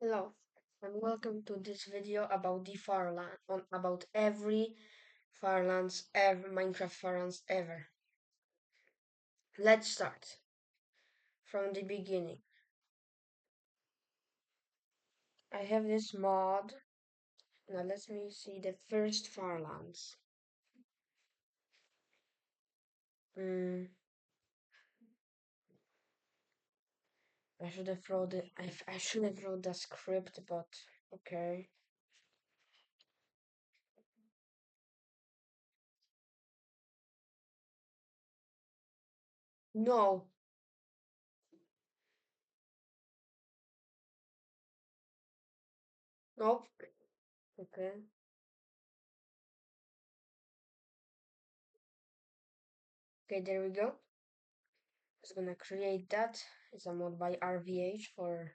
Hello, and welcome to this video about the Farland, on about every Farlands ever, Minecraft Farlands ever. Let's start from the beginning. I have this mod. Now let me see the first Farlands. Hmm, I should have wrote it. I should have wrote the script, but okay. No, nope. Okay, okay, there we go. Just gonna create that. It's a mod by RVH for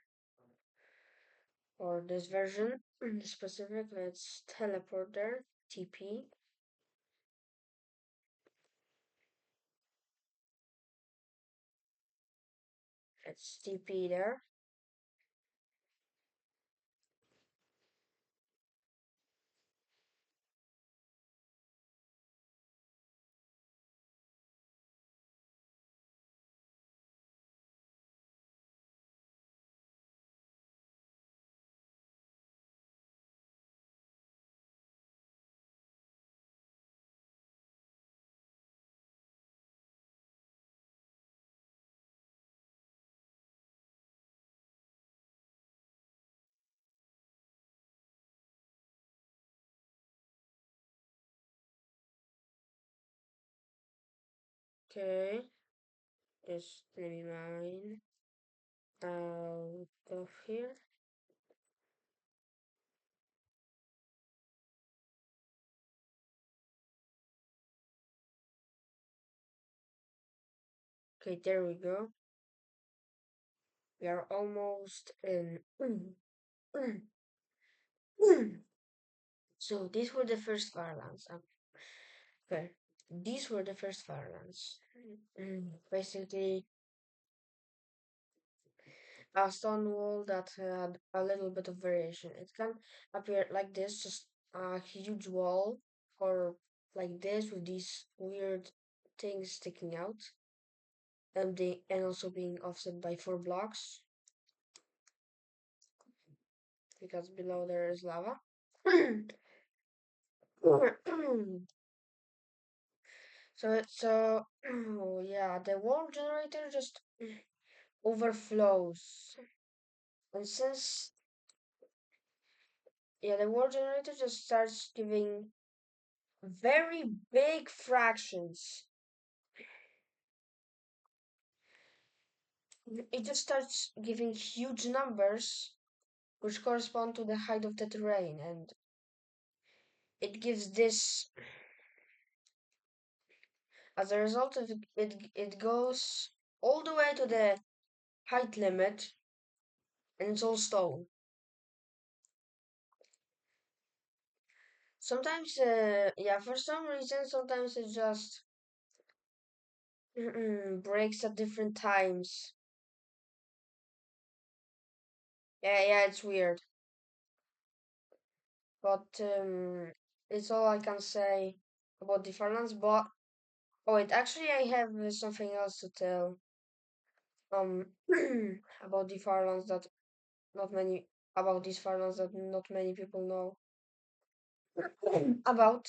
this version specific. Let's teleport there. TP. Let's TP there. Okay. Just let me mine out of here. Okay, there we go. We are almost in. So these were the first firelands. Okay, these were the first firelands. Basically, a stone wall that had a little bit of variation. It can appear like this, just a huge wall, or like this with these weird things sticking out, and also being offset by 4 blocks because below there is lava. So yeah, the wall generator just overflows, and since yeah, the wall generator just starts giving very big fractions. It just starts giving huge numbers which correspond to the height of the terrain, and it gives this. As a result of it goes all the way to the height limit, and it's all stone. Sometimes, yeah, for some reason, sometimes it just breaks at different times. Yeah, it's weird, but it's all I can say about the Farlands. But oh wait, actually, I have something else to tell. Um, about the Farlands that not many about these Farlands that not many people know about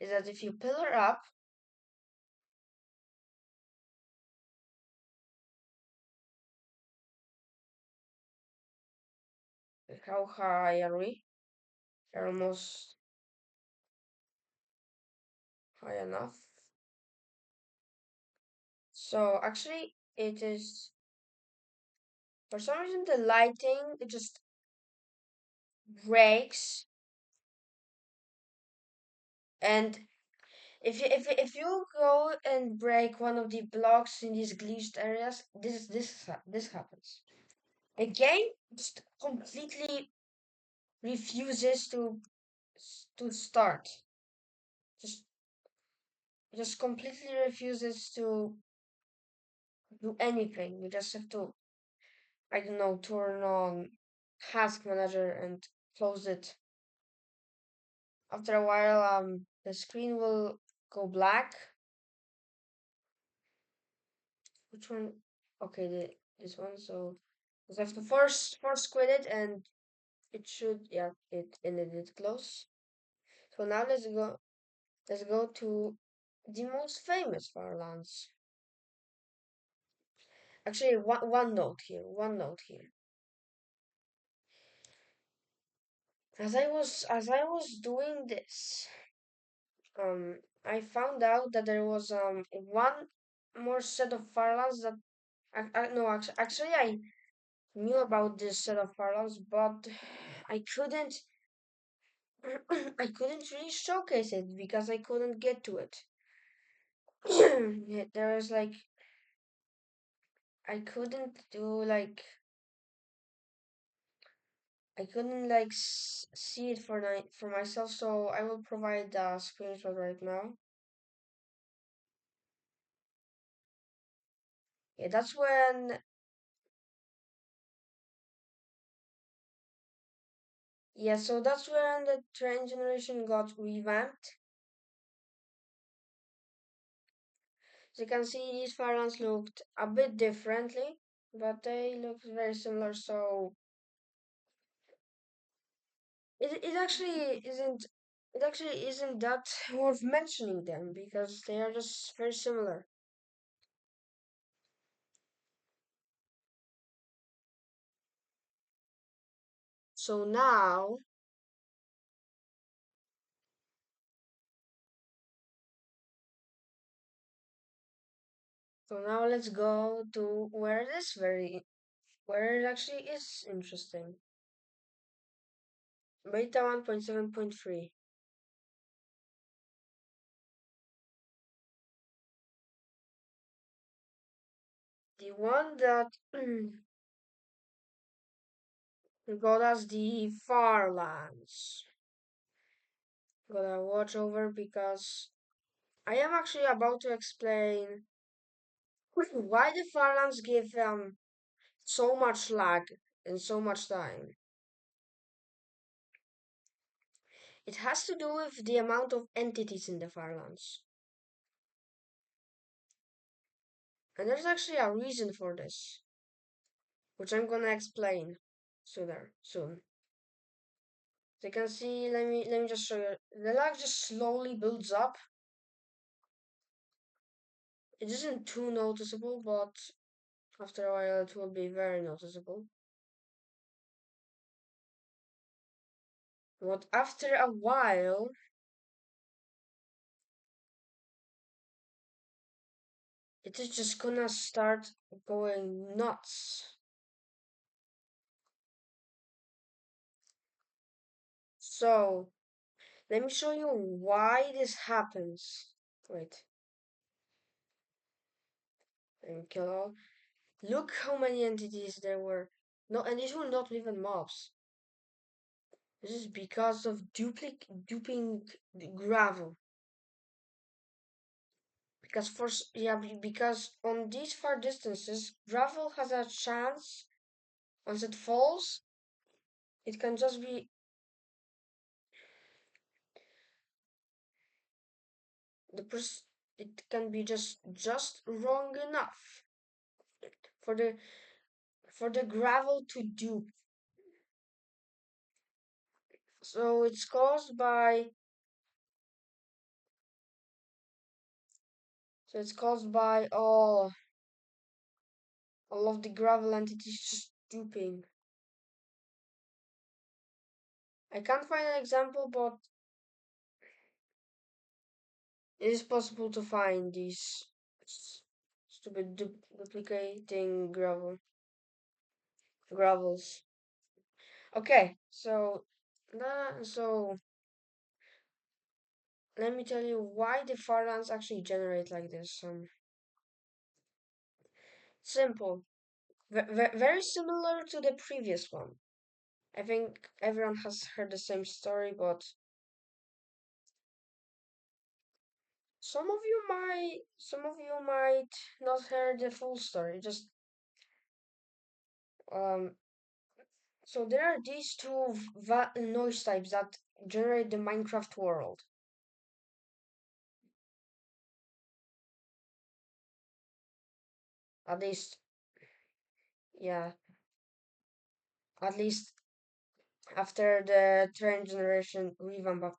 is that if you pillar up, how high are we? We're almost high enough. So actually, it is for some reason the lighting it just breaks, and if you go and break one of the blocks in these glitched areas, this happens. The game just completely refuses to start. Just just completely refuses to do anything. You just have to I don't know, turn on Task Manager and close it. After a while, the screen will go black. Which one? Okay, this one. So I have to first quit it, and it should, yeah, it ended it close. So now let's go to the most famous Farlands. Actually, one note here. One note here. As I was doing this, I found out that there was one more set of Farlands that no, actually I knew about this set of Farlands, but I couldn't I couldn't really showcase it because I couldn't get to it. Yeah, there was like I couldn't do like I couldn't like see it for myself, so I will provide the screenshot right now. Yeah, that's when the train generation got revamped. As you can see, these firelands looked a bit differently, but they looked very similar. So it actually isn't. It actually isn't that worth mentioning them because they are just very similar. So now, so now, let's go to where it actually is interesting. Beta 1.7.3, the one that got us the Farlands. Gotta watch over because I am actually about to explain why the Farlands give so much lag and so much time. It has to do with the amount of entities in the Farlands. And there's actually a reason for this, which I'm gonna explain soon. As you can see, let me just show you. The lag just slowly builds up. It isn't too noticeable, but after a while it will be very noticeable. But after a while, it is just gonna start going nuts. So, let me show you why this happens. Wait, let me kill all. Look how many entities there were. No, and these were not even mobs. This is because of duping gravel. Because on these far distances, gravel has a chance once it falls, it can just be the pers- it can be just wrong enough for the gravel to dupe. So it's caused by all of the gravel entities just duping. I can't find an example, but it is possible to find these stupid duplicating gravels. Okay, so let me tell you why the Farlands actually generate like this. Simple, very similar to the previous one. I think everyone has heard the same story, but some of you might not hear the full story. Just Um, so there are these two noise types that generate the Minecraft world. At least, yeah, at least after the terrain generation revamp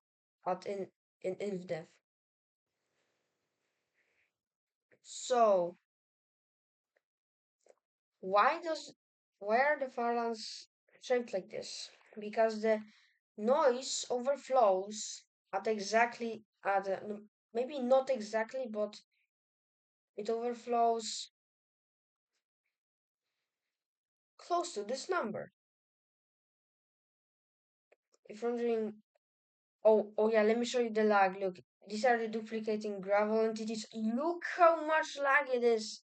in InfDev. So why does why are the Farlands shaped like this? Because the noise overflows at exactly at maybe not exactly, but it overflows close to this number. If you're wondering, oh yeah, let me show you the lag. Look, these are the duplicating gravel entities. Look how much lag it is.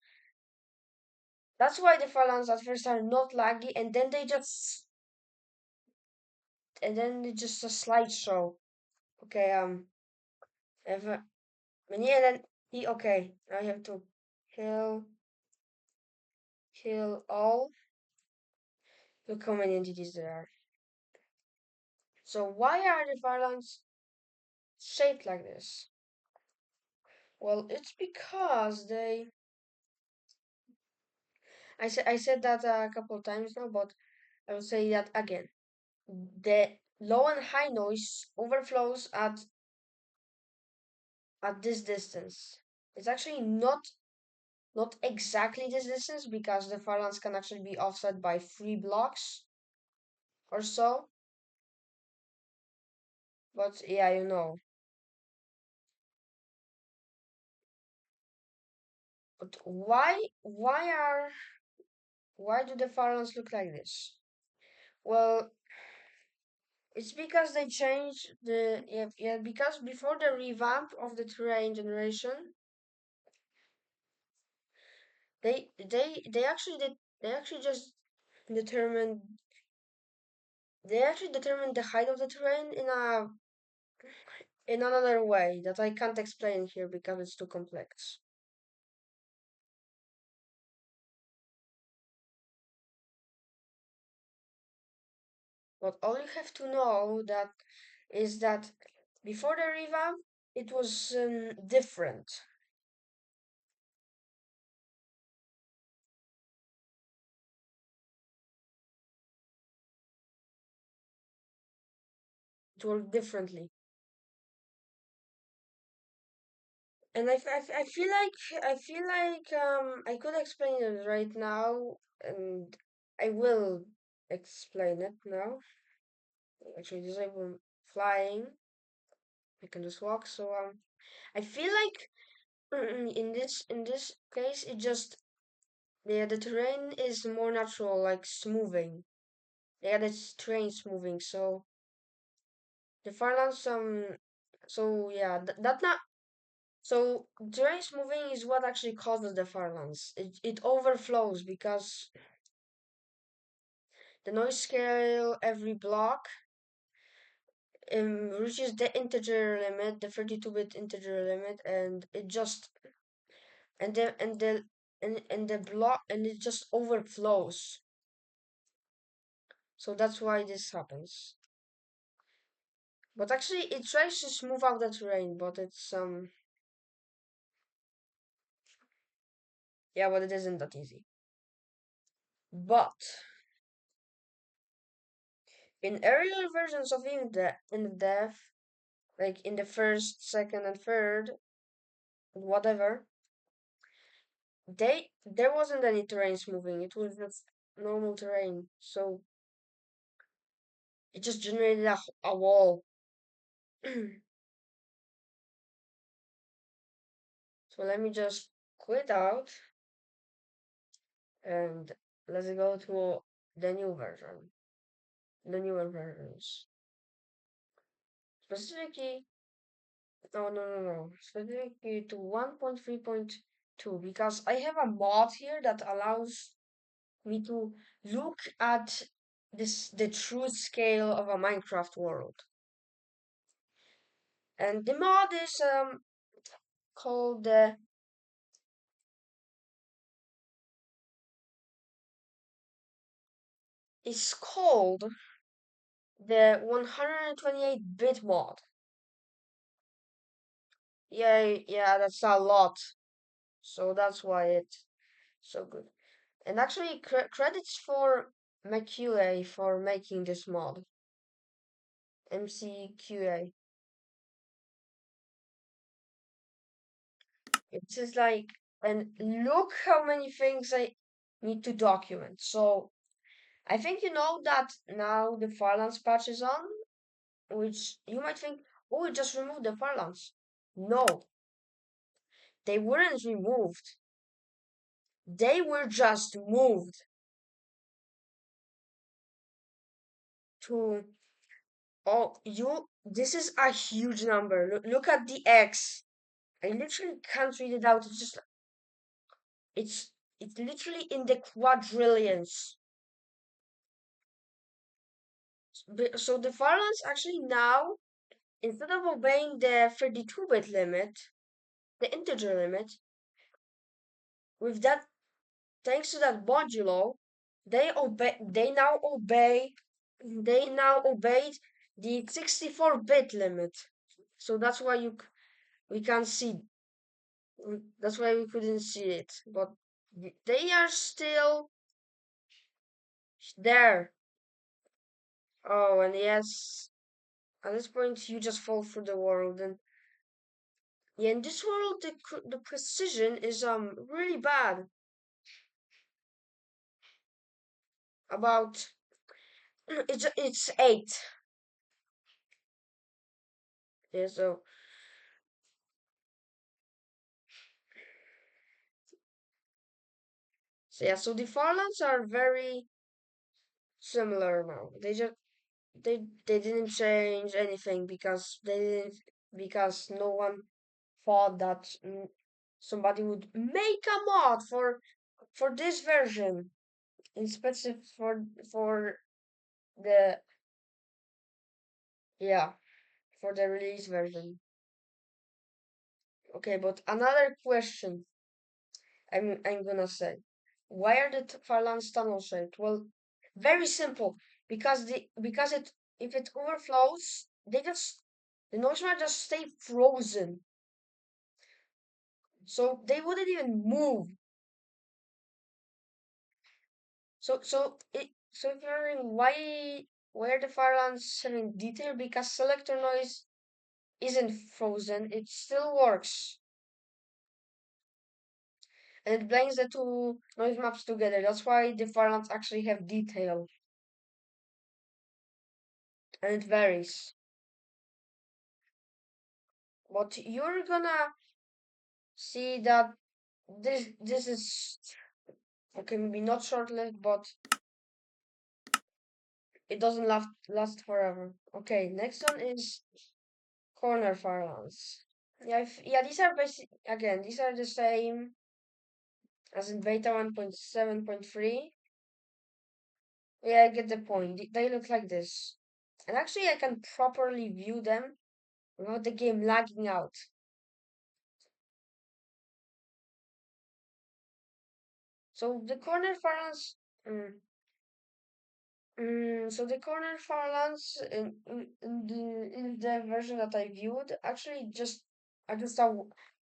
That's why the Farlands at first are not laggy, and then it's just a slideshow. Okay, if and yeah, then okay, I have to kill kill all. Look how many entities there are. So why are the Farlands shaped like this? Well, it's because I said that a couple of times now, but I will say that again. The low and high noise overflows at this distance. It's actually not exactly this distance because the Farlands can actually be offset by 3 blocks or so. But yeah, you know. But why do the Farlands look like this? Well, it's because they changed yeah, because before the revamp of the terrain generation, they actually did they actually just determined they actually determined the height of the terrain in another way that I can't explain here because it's too complex. But all you have to know that is that before the revamp, it was different. It worked differently. And I feel like I could explain it right now, and I will explain it now. Actually, disable flying. I can just walk. So I feel like in this case, it just yeah, the terrain is more natural, like smoothing. Yeah, the terrain smoothing. So the Farlands so yeah, that not so terrain smoothing is what actually causes the Farlands. It overflows because the noise scale every block reaches the integer limit, the 32-bit integer limit, and it just and the block and it just overflows. So that's why this happens. But actually, it tries to smooth out the terrain, but it's yeah, but it isn't that easy. But in earlier versions of in the like in the first, second, and third, whatever, there wasn't any terrain smoothing. It was just normal terrain. So it just generated a wall. So let me just quit out and let's go to the new version, the newer versions. Specifically, no. Specifically to 1.3.2 because I have a mod here that allows me to look at the true scale of a Minecraft world. And the mod is called is called the 128-bit mod. Yeah, yeah, that's a lot. So that's why it's so good. And actually, credits for McQA for making this mod. MCQA. It's just like, and look how many things I need to document. So I think you know that now the Farlands patch is on, which you might think, oh, it just removed the Farlands. No, they weren't removed. They were just moved to, oh, this is a huge number. Look at the X. I literally can't read it out. It's, it's literally in the quadrillions. So the Farlands actually now, instead of obeying the 32-bit limit, the integer limit, with that, thanks to that modulo, they now obeyed the 64-bit limit. So that's why we can't see, that's why we couldn't see it. But they are still there. Oh, and yes, at this point you just fall through the world. And yeah, in this world the precision is really bad. About it's 8. Yeah, so yeah, so the Farlands are very similar now. They didn't change anything because they didn't because no one thought that somebody would make a mod for this version in specific for the yeah for the release version. Okay, but another question I'm gonna say, why are the Farlands tunnel shaped? Well, very simple. Because it if it overflows, the noise might just stay frozen. So they wouldn't even move. So if you're wondering why are the Farlands having detail? Because selector noise isn't frozen, it still works. And it blends the two noise maps together. That's why the Farlands actually have detail. And it varies. But you're gonna see that this is okay, maybe not short-lived, but it doesn't last forever. Okay, next one is corner Farlands. Yeah, yeah, these are basic again, these are the same as in beta 1.7.3. Yeah, I get the point. They look like this. And actually I can properly view them without the game lagging out. So the corner Farlands so the corner Farlands in the version that I viewed actually just are just a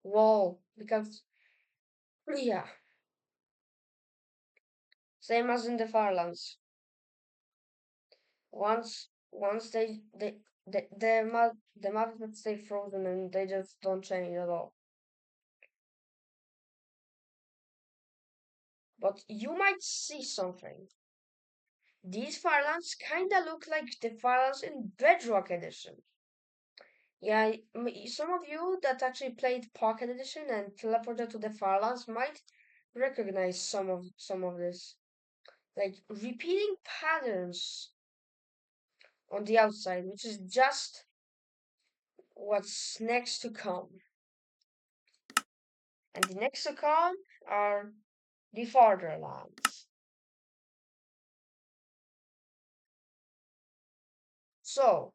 wall because yeah, same as in the Farlands. Once the map would stay frozen and they just don't change at all. But you might see something. These Farlands kinda look like the Farlands in Bedrock Edition. Yeah, some of you that actually played Pocket Edition and teleported to the Farlands might recognize some of this, like repeating patterns on the outside, which is just what's next to come. And the next to come are the Fartherlands. So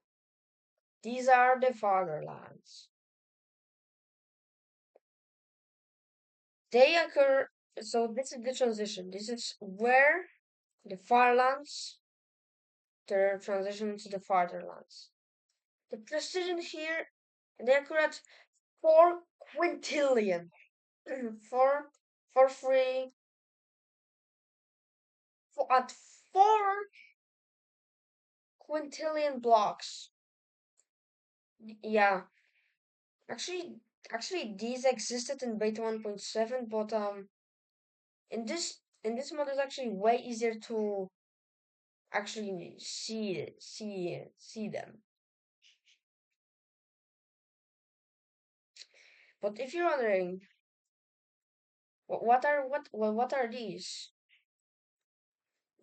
these are the Fartherlands. They occur. So this is the transition. This is where the Farlands their transition to the fatherlands. The precision here, the accurate 4 quintillion. four, for free, at 4 quintillion blocks. Yeah, actually, these existed in beta 1.7, but in this mod, it's actually way easier to actually see them. But if you're wondering, what are these?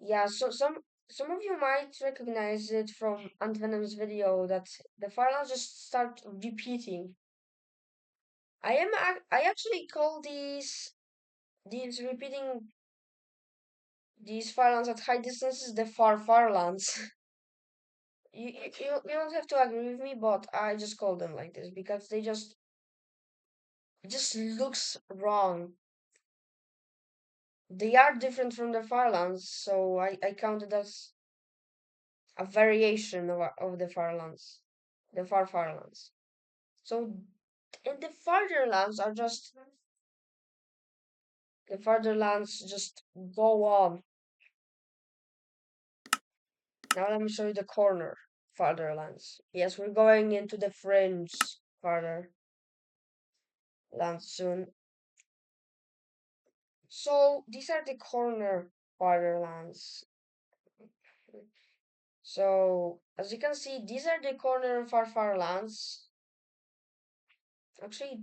Yeah, so some of you might recognize it from Antvenom's video that the files just start repeating. I actually call these repeating these firelands at high distances the firelands. You don't have to agree with me, but I just call them like this because they just it just looks wrong. They are different from the firelands, so I count it as a variation of the firelands, the firelands. So and the fatherlands just go on. Now let me show you the corner fatherlands. Yes, we're going into the fringe fatherlands soon. So these are the corner fatherlands. So as you can see, these are the corner fatherlands. Actually,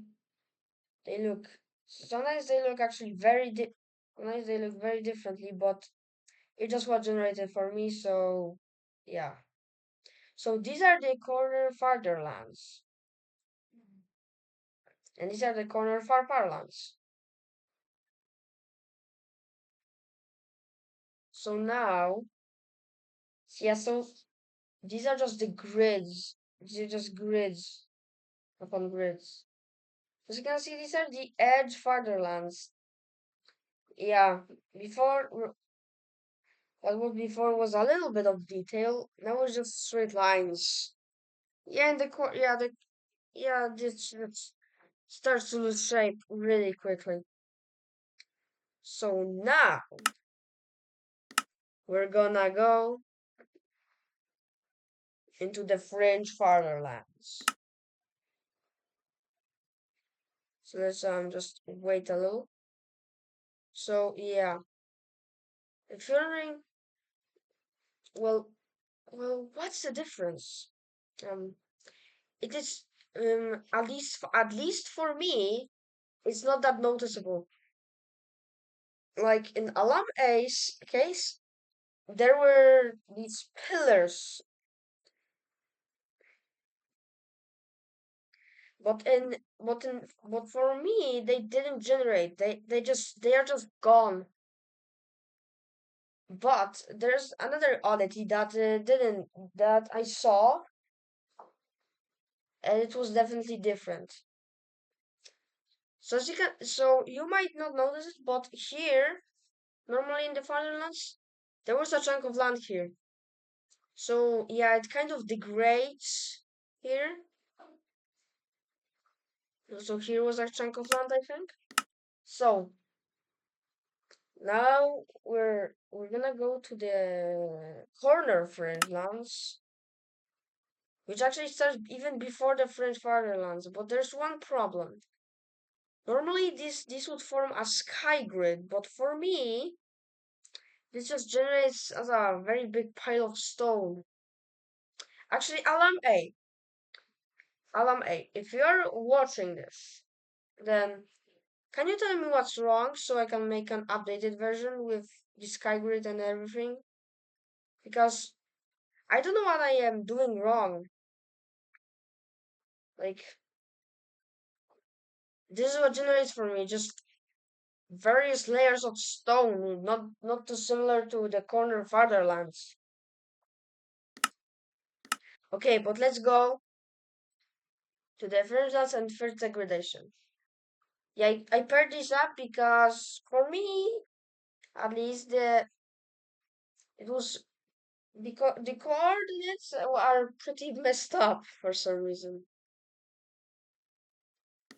they look sometimes they look actually sometimes they look very differently, but it just was generated for me, so yeah. So these are the corner fatherlands, and these are the corner farmlands. So now, yeah, so these are just the grids. These are just grids upon grids. As you can see, these are the edge fatherlands. Yeah, before what was before was a little bit of detail. Now it's just straight lines. Yeah, in the core, this starts to lose shape really quickly. So now we're gonna go into the French fatherlands. So let's just wait a little. So yeah, if you're wondering, well, what's the difference? Um, it is at least for me, it's not that noticeable. Like in Allam A's case, there were these pillars, but for me, they didn't generate. They are just gone. But there's another oddity that I saw, and it was definitely different. So you might not notice it, but here, normally in the fatherlands, there was a chunk of land here. So yeah, it kind of degrades here. So here was a chunk of land, I think. So now we're gonna go to the corner French lands, which actually starts even before the French fatherlands. But there's one problem. Normally this would form a sky grid, but for me, this just generates as a very big pile of stone. Actually, Alam A, if you're watching this, then can you tell me what's wrong so I can make an updated version with the sky grid and everything? Because I don't know what I am doing wrong. Like, this is what generates for me, just various layers of stone, not too similar to the corner fatherlands. Okay, but let's go to the first and first degradation. Yeah, I paired this up because for me, at least, it was because the coordinates are pretty messed up for some reason.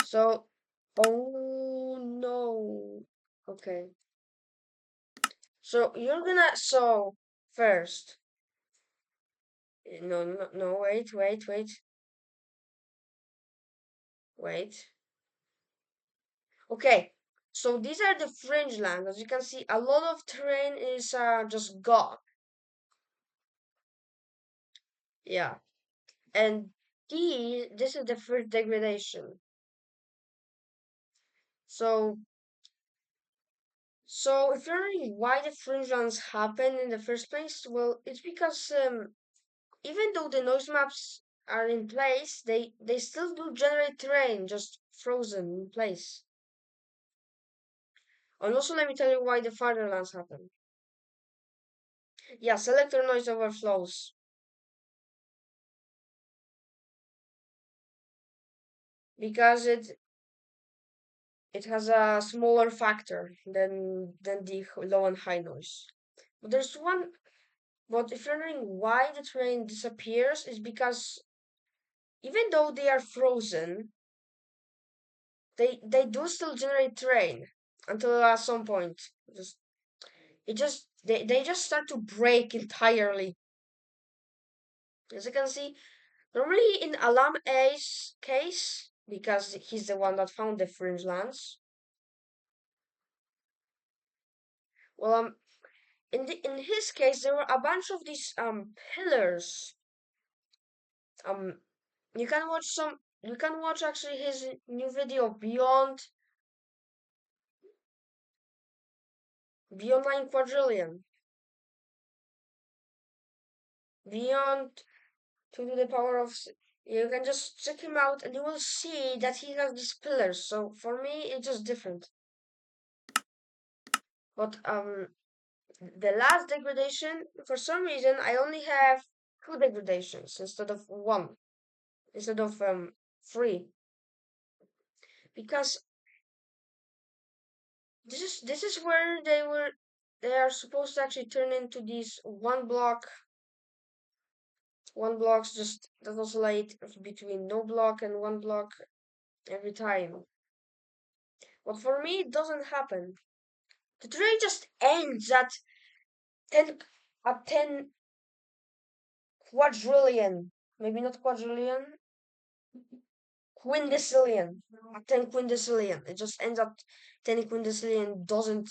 So, oh no. Okay. So you're gonna so first. No, no, no, wait. Okay. So these are the fringe lands. As you can see, a lot of terrain is just gone. Yeah. And this is the first degradation. So, so if you're wondering why the fringe lands happen in the first place, well, it's because even though the noise maps are in place, they still do generate terrain, just frozen in place. And also, let me tell you why the Fatherlands happen. Yeah, selector noise overflows because it has a smaller factor than the low and high noise. But there's one. But if you're wondering why the terrain disappears, is because even though they are frozen, they do still generate terrain until at some point. Just they just start to break entirely. As you can see, normally in Alam A's case, because he's the one that found the fringe lands. Well, in his case, there were a bunch of these pillars. Um, you can watch actually his new video beyond 9 quadrillion, beyond 2 to the power of. You can just check him out, and you will see that he has these pillars. So for me, it's just different. But the last degradation, for some reason, I only have two degradations instead of one, instead of three, because this is where they are supposed to actually turn into these one blocks just that oscillate between no block and one block every time. But for me, it doesn't happen. The trade just ends ten at 10 quadrillion, maybe not quadrillion, quindecillion. At 10 quindecillion, it just ends at 10 quindecillion. Doesn't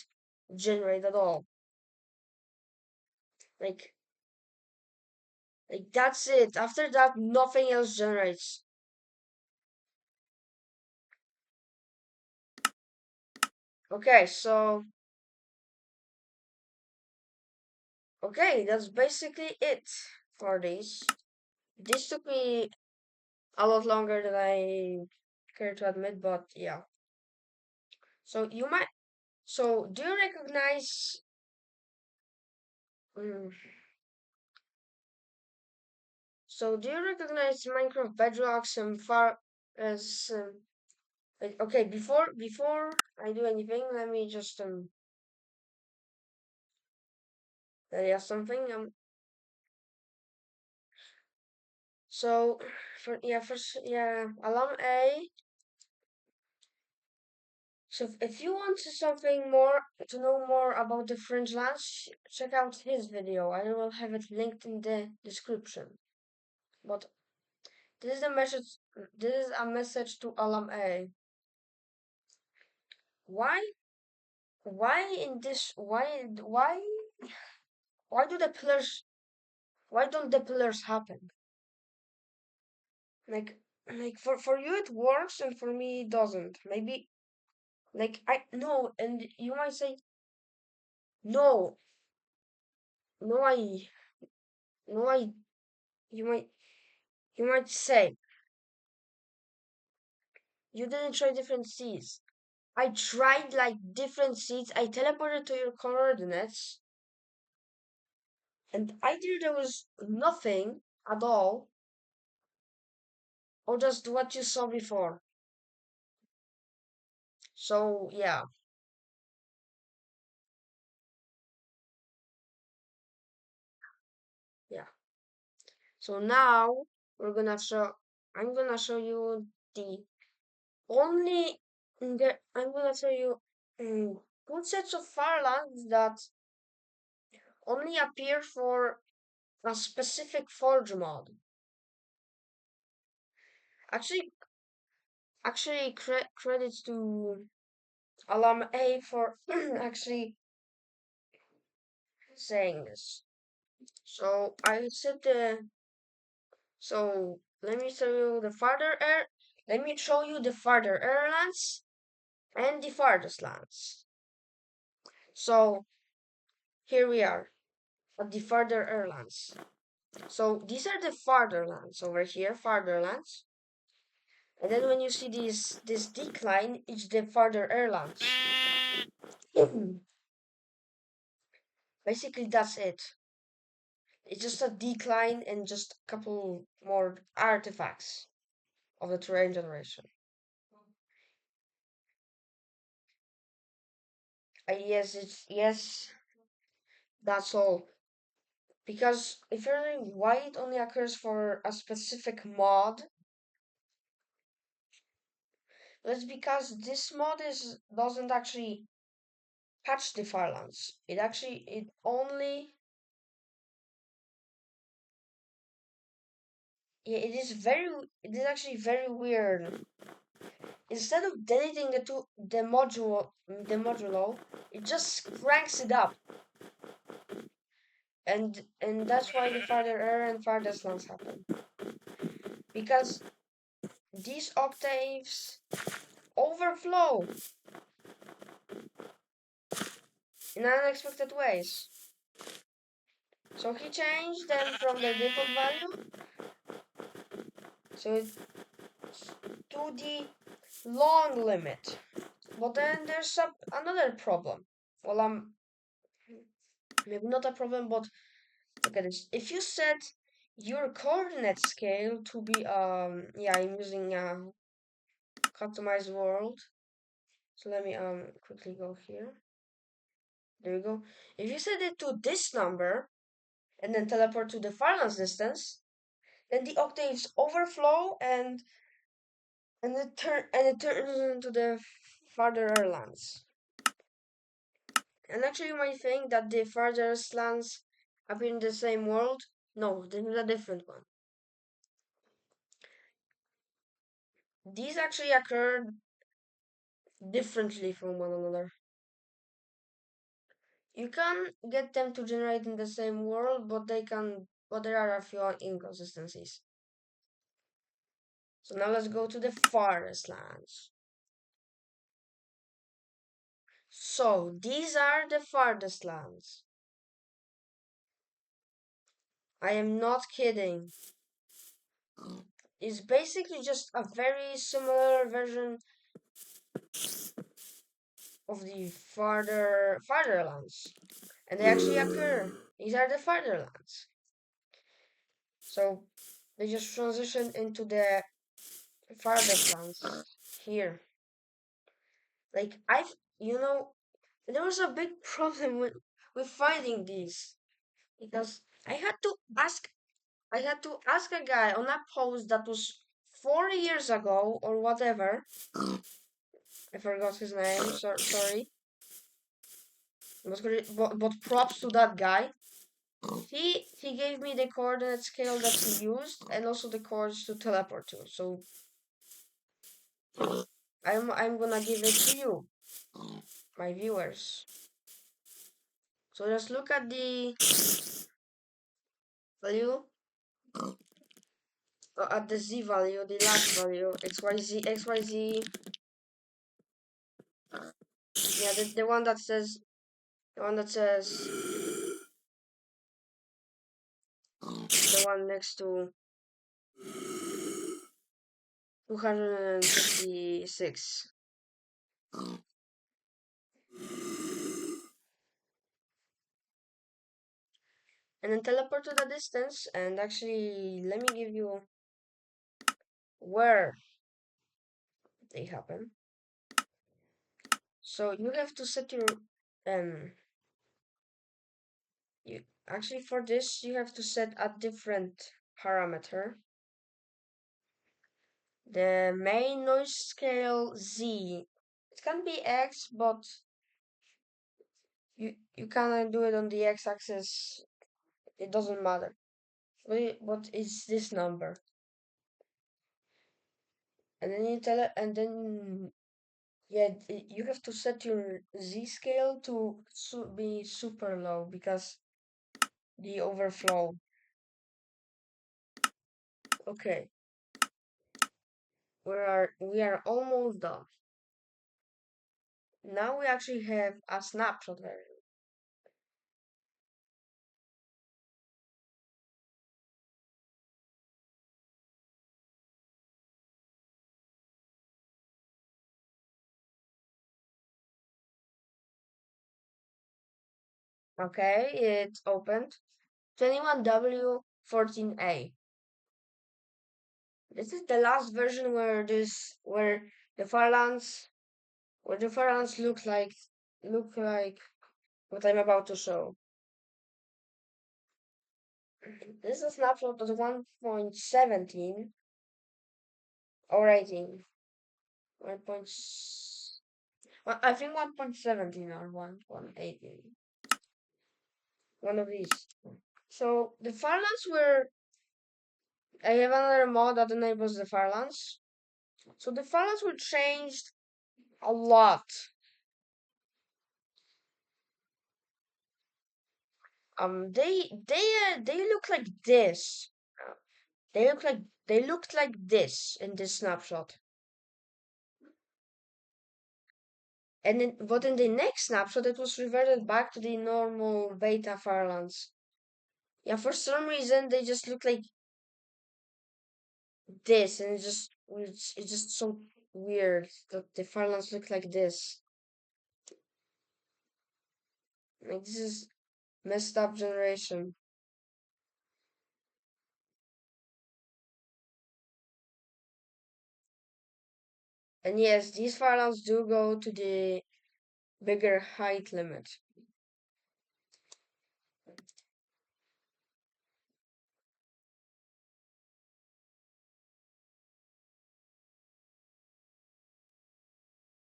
generate at all. Like that's it. After that, nothing else generates. Okay, so okay, that's basically it for these. This took me a lot longer than I care to admit, but yeah. So you might. So do you recognize? Mm, so do you recognize Minecraft Bedrocks and far as? Okay, before I do anything, let me just tell you something. So for yeah, first yeah, alum A. So if you want something more to know more about the Fringe Lands, check out his video. I will have it linked in the description. But this is a message. This is a message to alum A. Why? Why in this? Why do the pillars? Why don't the pillars happen? Like, for you it works and for me it doesn't. Maybe I no, and you might say no, no, no, you might you might say you didn't try different seeds. I tried like different seeds. I teleported to your coordinates, and either there was nothing at all, or just what you saw before. So yeah, Yeah. So now I'm gonna show you the only I'm gonna show you two sets of Farlands that only appear for a specific Forge mod. Actually, credits to alum A for actually saying this. So I said the so let me show you the farther air. Let me show you the farther airlands and the farthest lands. So here we are at the farther airlands. So these are the farther lands over here, farther lands. And then when you see this decline, it's the farther airlands. Basically, that's it. It's just a decline and just a couple more artifacts of the terrain generation. Yes, that's all. Because if you're wondering why it only occurs for a specific mod, that's because this mod is doesn't actually patch the Farlands. It only yeah, it is actually very weird. Instead of deleting the modulo, it just cranks it up, and that's why the farther error and farthest lands happen because these octaves overflow in unexpected ways. So he changed them from their default value, so it's to the long limit. But then there's another problem. Well, maybe not a problem, but look at this. If you set your coordinate scale to be yeah, I'm using a customized world. So let me quickly go here. There we go. If you set it to this number and then teleport to the farthest distance, then the octaves overflow and it turns into the farther lands. And actually, you might think that the farthest lands appear in the same world. No, this is a different one. These actually occur differently from one another. You can get them to generate in the same world, but there are a few inconsistencies. So now let's go to the farthest lands. So these are the farthest lands. I am not kidding. It's basically just a very similar version of the farther lands. And they actually occur. These are the farther lands. So they just transition into the farthest lands here. Like there was a big problem with finding these because I had to ask a guy on a post that was 4 years ago or whatever. I forgot his name. Sorry. But props to that guy. He gave me the coordinate scale that he used and also the coords to teleport to. So I'm gonna give it to you, my viewers. So just look at the value, at the z value, the last value, xyz. Yeah, the one that says the one next to 256. And then teleport to the distance and actually let me give you where they happen. So you have to set your um Actually, for this, you have to set a different parameter. The main noise scale Z. It can be X, but you cannot do it on the X-axis. It doesn't matter. What is this number? And then you tell it, and then yeah, you have to set your Z scale to be super low because the overflow. Okay, we are almost done. Now we actually have a snapshot version. Okay, it's opened. 21W14A. This is the last version where the Farlands where the Farlands look like what I'm about to show. This is a snapshot of 1.17 or 18. 1. Well, I think 1.17 or 1.18. One of these. So the Farlands were. I have another mod that enables the Farlands. So the Farlands were changed a lot. They look like this. They looked like this in this snapshot. But in the next snapshot, it was reverted back to the normal beta Farlands. Yeah, for some reason they just look like this, and it's just so weird that the Farlands look like this. Like this is messed up generation. And yes, these Farlands do go to the bigger height limit.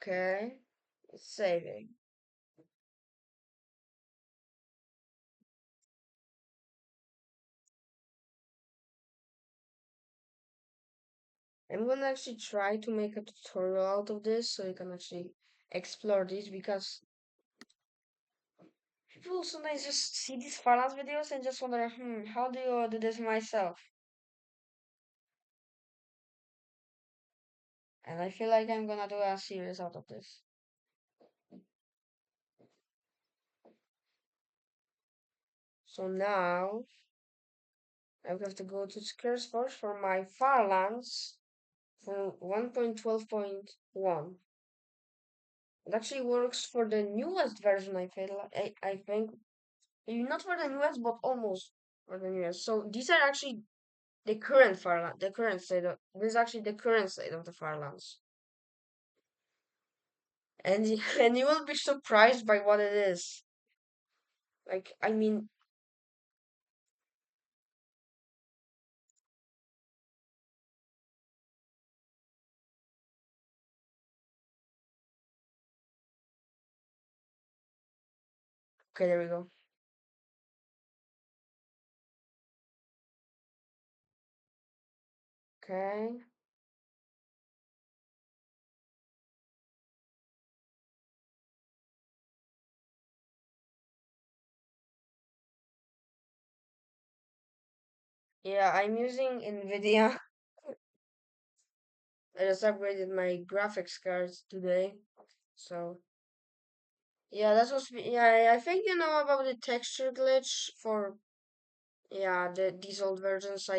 Okay, it's saving. I'm gonna actually try to make a tutorial out of this so you can actually explore this because people sometimes just see these finance videos and just wonder, how do you do this myself? And I feel like I'm gonna do a series out of this. So now I have to go to SquareSource for my Farlands for 1.12.1. It actually works for the newest version, I think. Maybe not for the newest, but almost for the newest. So these are actually the current Farland, the current state of this is actually the current state of the Farlands. And and you will be surprised by what it is. Like I mean, okay, there we go. Okay. Yeah, I'm using NVIDIA. I just upgraded my graphics cards today. So yeah, that was yeah, I think you know about the texture glitch for yeah, these old versions.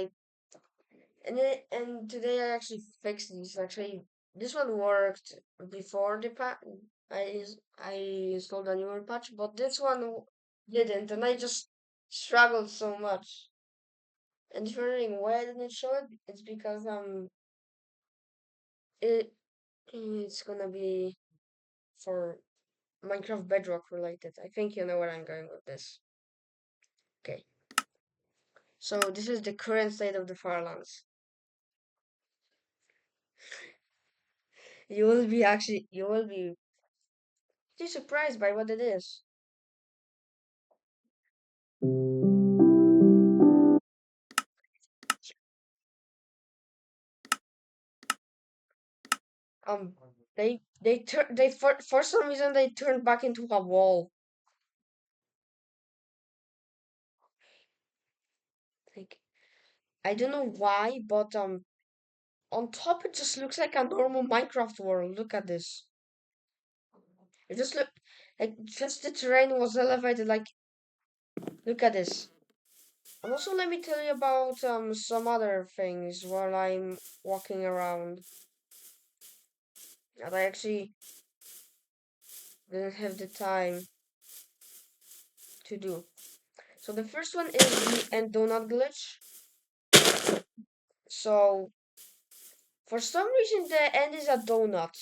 And today I actually fixed these. Actually, this one worked before the patch. I installed a newer patch, but this one didn't, and I just struggled so much. And if you're wondering why I didn't show it, it's because it it's gonna be for Minecraft Bedrock related. I think you know where I'm going with this. Okay, so this is the current state of the Farlands. You will be pretty surprised by what it is. Um, they for some reason they turned back into a wall. Like I don't know why, but on top it just looks like a normal Minecraft world. Look at this. It just look like just the terrain was elevated. Like look at this. And also let me tell you about some other things while I'm walking around that I actually didn't have the time to do. So the first one is the end donut glitch. So for some reason the end is a donut.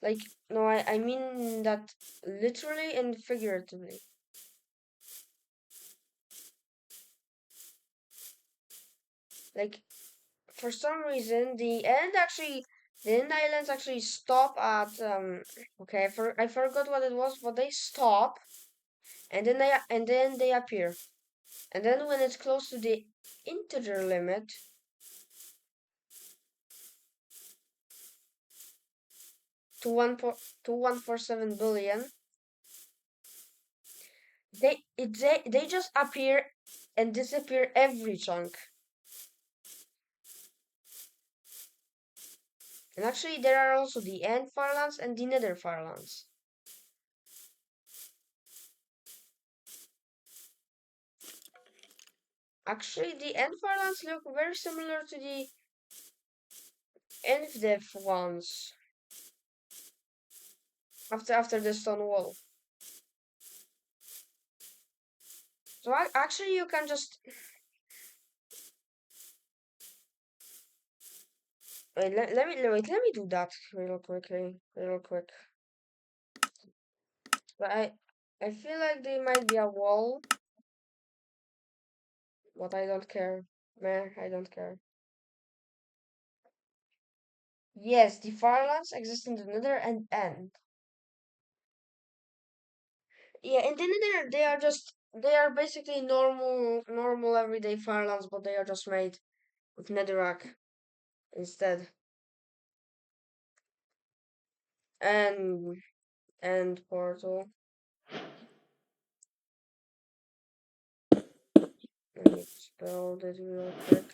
Like no, I mean that literally and figuratively. Like for some reason the end islands actually stop at okay I forgot what it was, but they stop and then they appear. And then when it's close to the integer limit to 147 billion, they just appear and disappear every chunk. And actually there are also the end Farlands and the nether Farlands. Actually the end Farlands look very similar to the end ones after the stone wall. So actually you can just let me do that real quick. But I feel like there might be a wall, but I don't care. Meh, I don't care. Yes, the Farlands exist in the Nether and End. Yeah, in the Nether they are basically normal everyday Farlands, but they are just made with netherrack instead. And End portal. Let me spell that real quick.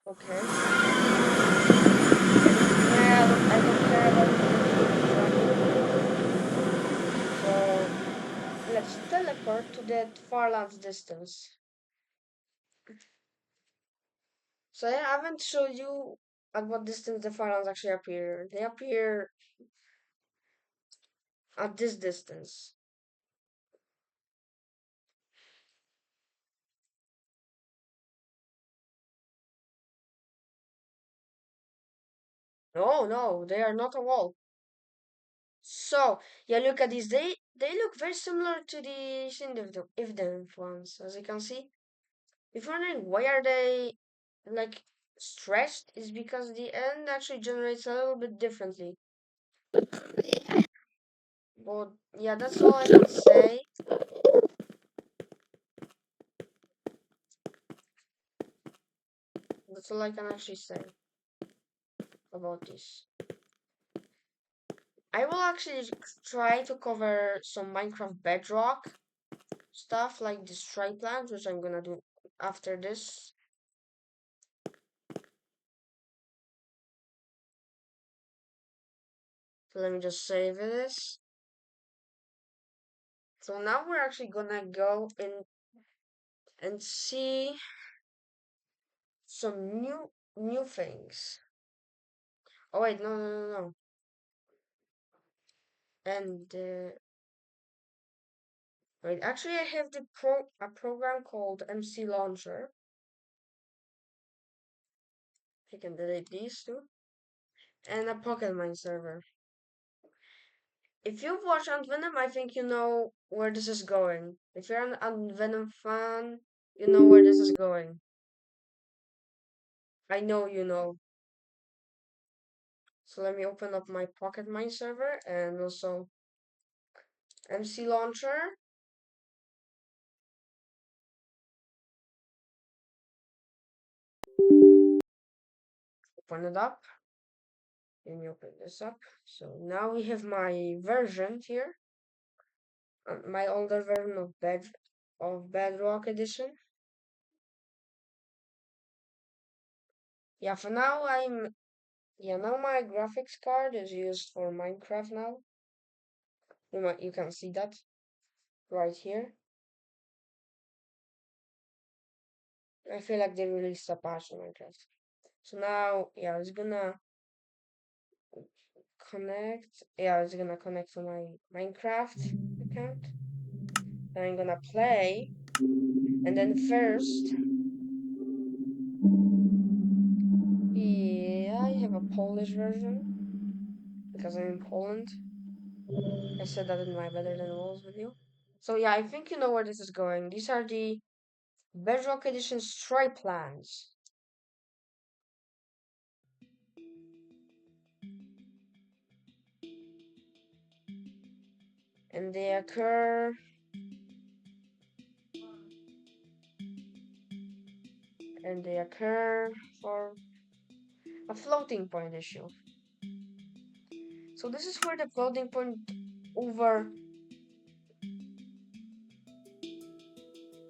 Okay. I don't care about the so let's teleport to that Farlands distance. So I haven't showed you at what distance the Farlands actually appear. They appear at this distance. No, no, they are not a wall. So yeah, look at these. They look very similar to the if the ones, as you can see. If you're wondering why are they like stretched, is because the end actually generates a little bit differently. But yeah, that's all I can say. That's all I can actually say about this. I will actually try to cover some Minecraft Bedrock stuff like this try plans, which I'm gonna do after this. So let me just save this. So now we're actually gonna go in and see some new things. Oh wait, no. And wait, actually I have a program called MC Launcher. You can delete these two. And a Pocket Mine server. If you've watched Venom, I think you know where this is going. If you're an Venom fan, you know where this is going. I know you know. So let me open up my Pocket Mine server and also MC Launcher. Open it up. Let me open this up. So now we have my version here. My older version of Bedrock Edition. Yeah, for now now my graphics card is used for Minecraft now. You can see that right here. I feel like they released a patch on Minecraft. So now, yeah, it's gonna connect. Yeah, it's gonna connect to my Minecraft account. And I'm gonna play. And then first, yeah, I have a Polish version because I'm in Poland. I said that in my Better Than Walls video. So yeah, I think you know where this is going. These are the Bedrock Edition stripe plans. And they occur for a floating point issue. So this is where the floating point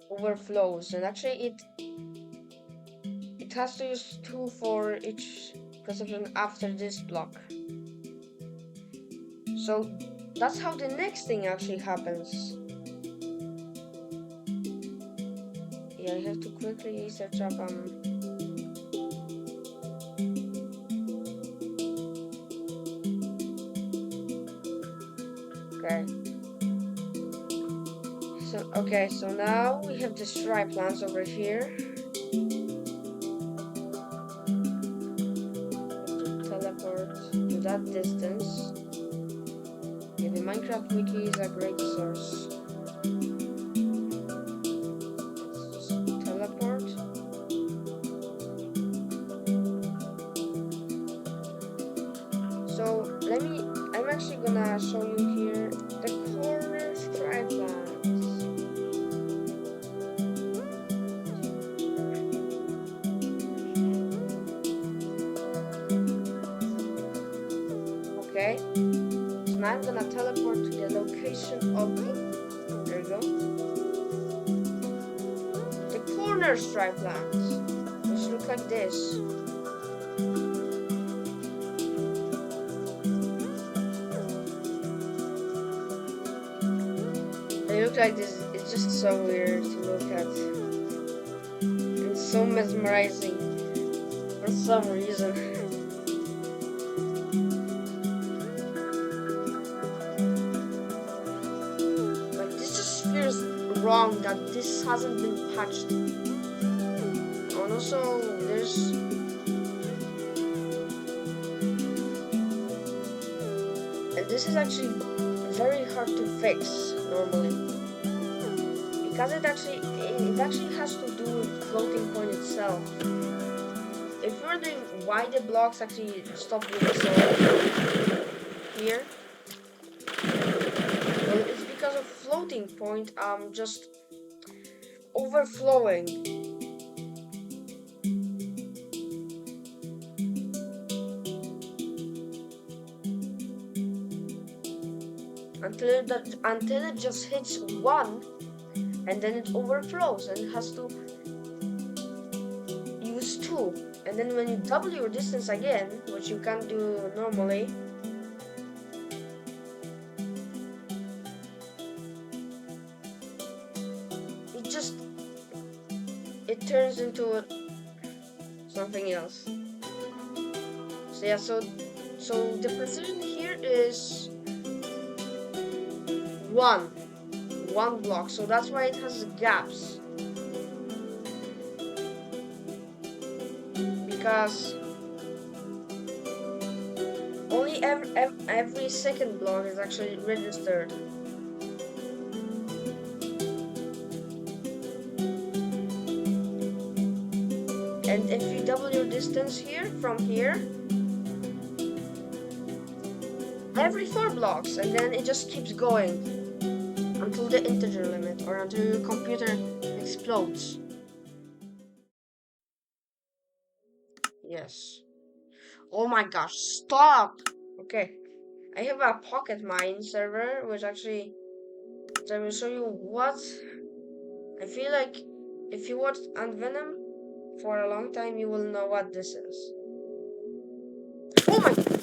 overflows, and actually it has to use two for each perception after this block. So that's how the next thing actually happens. Yeah, I have to quickly search up okay. So now we have the stripe plans over here. To teleport to that distance. Yeah, the Minecraft wiki is a great source. Let's just teleport. So I'm actually gonna show you here the corner stripe plans. Okay, so now I'm gonna teleport to the location of there you go. The corner stripe plans, which look like this. They look like this. It's just so weird to look at. It's so mesmerizing for some reason. Like this just feels wrong that this hasn't been patched. And also there's and this is actually very hard to fix normally because it actually has to do with floating point itself. If you're wondering why the blocks actually stop being solid here, well, it's because of floating point just overflowing. Until it just hits one, and then it overflows and has to use two. And then when you double your distance again, which you can't do normally, it just it turns into something else. So yeah, so the precision here is one block, so that's why it has gaps, because every second block is actually registered. And if you double your distance here from here, every 4 blocks, and then it just keeps going until the integer limit or until your computer explodes. Yes. Oh my gosh, stop! Okay. I have a pocket mine server which actually I will show you what I feel like. If you watched Venom for a long time, you will know what this is. Oh my goodness.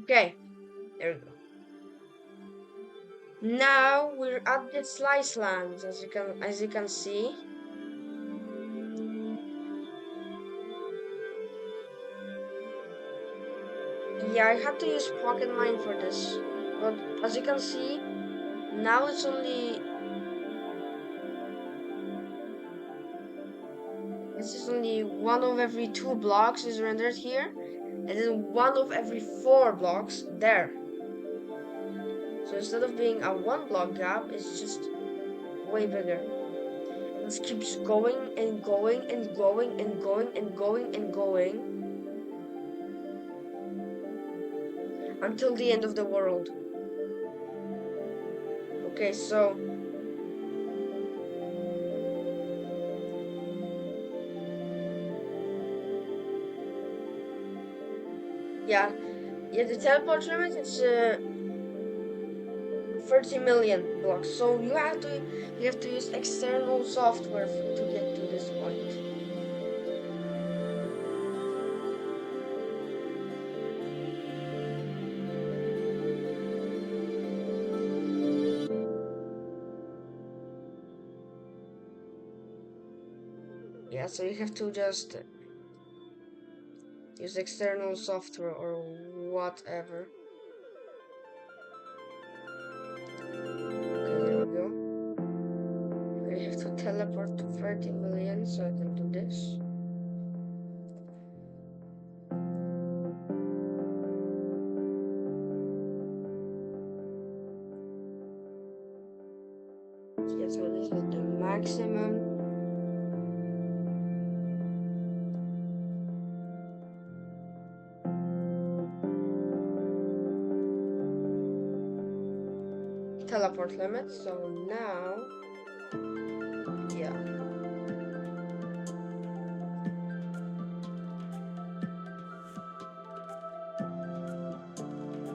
Okay, there we go. Now we're at the slice lands, as you can see. Yeah, I had to use pocket mine for this, but as you can see, now it's only one of every 2 blocks is rendered here, and then one of every 4 blocks there. So instead of being a 1 block gap, it's just way bigger. It keeps going and going and going and going and going and going until the end of the world. Okay, so yeah, the teleport limit is 30 million blocks. So you have to use external software to get to this point. Yeah, so you have to just use external software or whatever. Okay, there we go. I have to teleport to 30 million so I can do this. Yeah, so this is the maximum. Teleport limit. So now, yeah.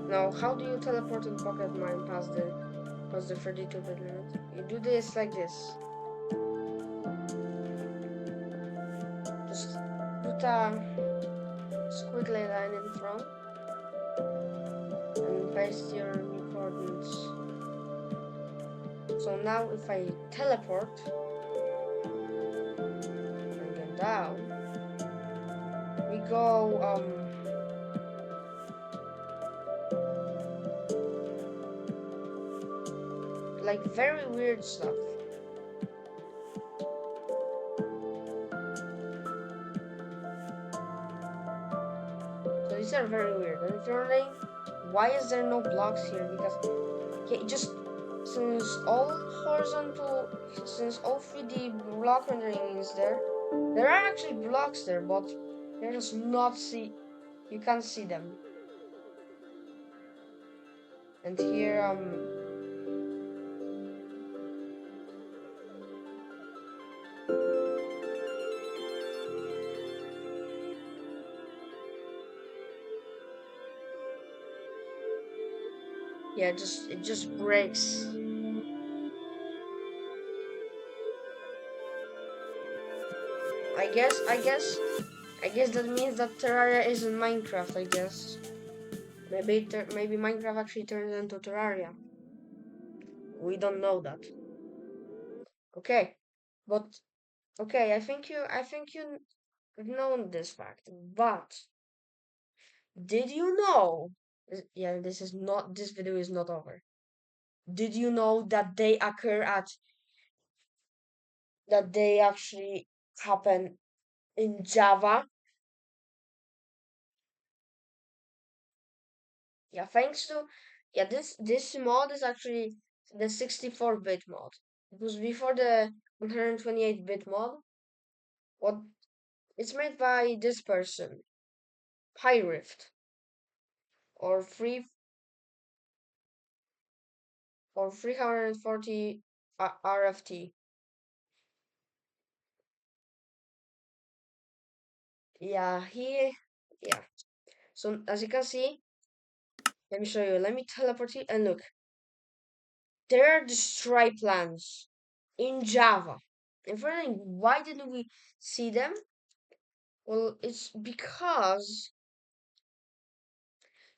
Now, how do you teleport in Pocket Mine past the 32-bit limit? You do this like this. Just put a squiggly line in front and paste your new coordinates. So now if I teleport and get down, we go like very weird stuff. So these are very weird. And if you're wondering why is there no blocks here? Because just since all horizontal, since all 3D block rendering is there are actually blocks there, but you're just not you can't see them. And here yeah, it just breaks. I guess that means that Terraria is in Minecraft. I guess maybe Minecraft actually turns into Terraria. We don't know that. Okay, but okay, I think you known this fact, but did you know? Yeah, this video is not over. Did you know that they actually happen in Java? Yeah, thanks to this mod is actually the 64-bit mod. It was before the 128-bit mod. What it's made by this person, Pyrift, or free or 340 RFT. Yeah, yeah. So as you can see, let me show you. Let me teleport you and look. There are the stripe lines in Java. And for why didn't we see them? Well, it's because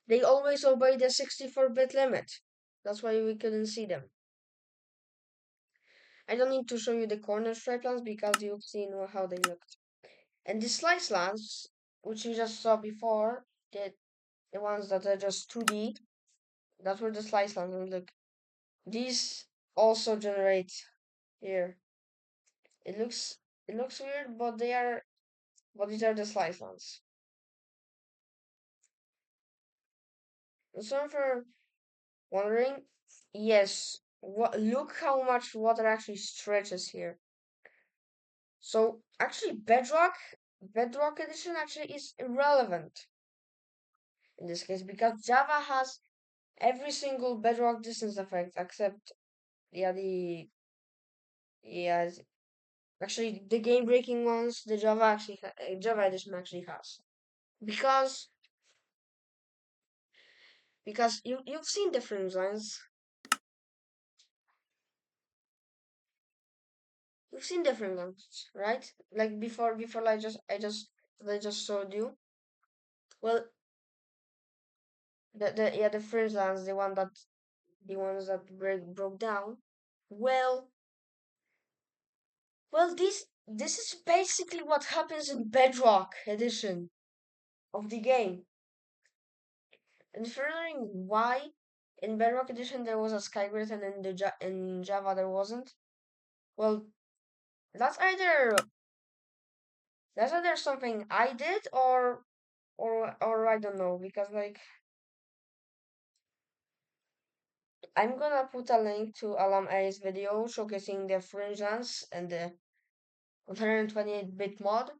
they always obey the 64-bit limit. That's why we couldn't see them. I don't need to show you the corner stripe lines because you've seen how they look. And the slice lines, which you just saw before, the ones that are just 2D, that's where the slice lines. And look, these also generate here. It looks it looks weird, but these are the slice lines. And so for wondering, yes, look how much water actually stretches here. So actually, Bedrock Edition actually is irrelevant in this case because Java has every single Bedrock distance effect except yeah the yeah actually the game breaking ones the Java Edition actually has because you've seen different lines. You've seen different ones, right? Like before I just showed you. Well, the first ones, the ones that broke down. Well, this is basically what happens in Bedrock edition of the game. And if you're wondering why in Bedrock edition there was a skygrid and in Java there wasn't, well, that's either that's either something I did or I don't know because like I'm gonna put a link to Allam A's video showcasing the fringe lens and the 128-bit mod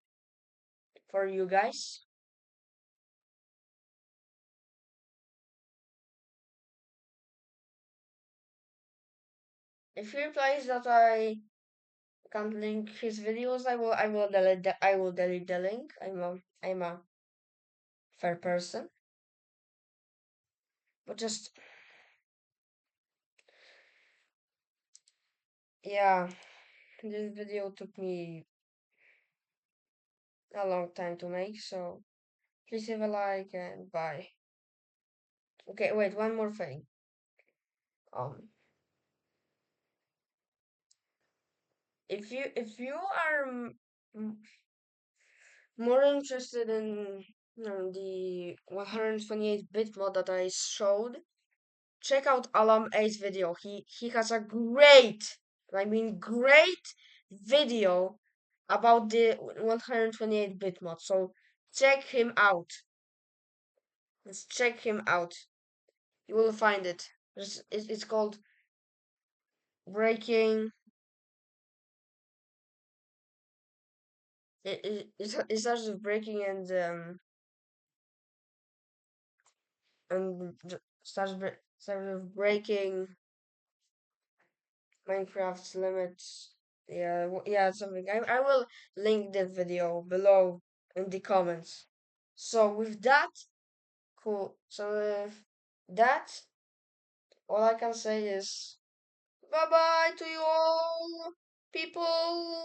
for you guys. If he replies that I can't link his videos, I will delete the link. I'm a fair person. But just yeah, this video took me a long time to make, so please leave a like and bye. Okay, wait, one more thing. Um, if you are more interested in the 128-bit mod that I showed, check out Alam A's video. He has a great video about the 128-bit mod. So check him out. Let's check him out. You will find it. It's called Breaking. It starts with breaking starts with breaking Minecraft's limits. Yeah, yeah, something. I will link the video below in the comments. So with that, cool. So with that, all I can say is bye bye to you all, people.